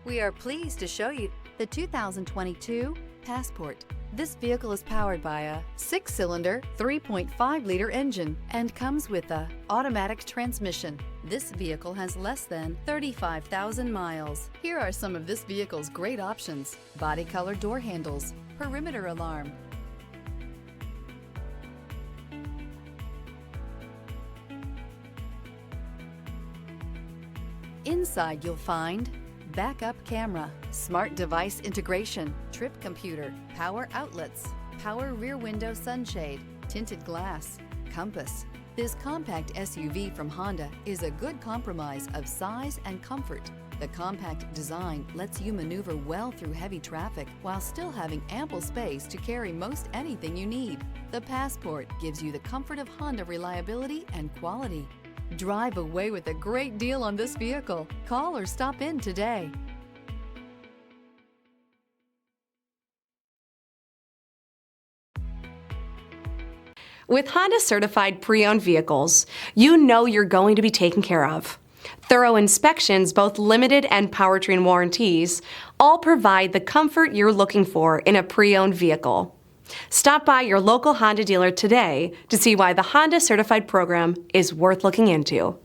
We are pleased to show you the 2022 Passport. This vehicle is powered by a 6-cylinder, 3.5-liter engine and comes with a automatic transmission. This vehicle has less than 35,000 miles. Here are some of this vehicle's great options: body color door handles, perimeter alarm, inside you'll find backup camera, smart device integration, trip computer, power outlets, power rear window sunshade, tinted glass, compass. This compact SUV from Honda is a good compromise of size and comfort. The compact design lets you maneuver well through heavy traffic while still having ample space to carry most anything you need. The Passport gives you the comfort of Honda reliability and quality. Drive away with a great deal on this vehicle. Call or stop in today. With Honda certified pre-owned vehicles, you know you're going to be taken care of. Thorough inspections, both limited and powertrain warranties, all provide the comfort you're looking for in a pre-owned vehicle. Stop by your local Honda dealer today to see why the Honda Certified program is worth looking into.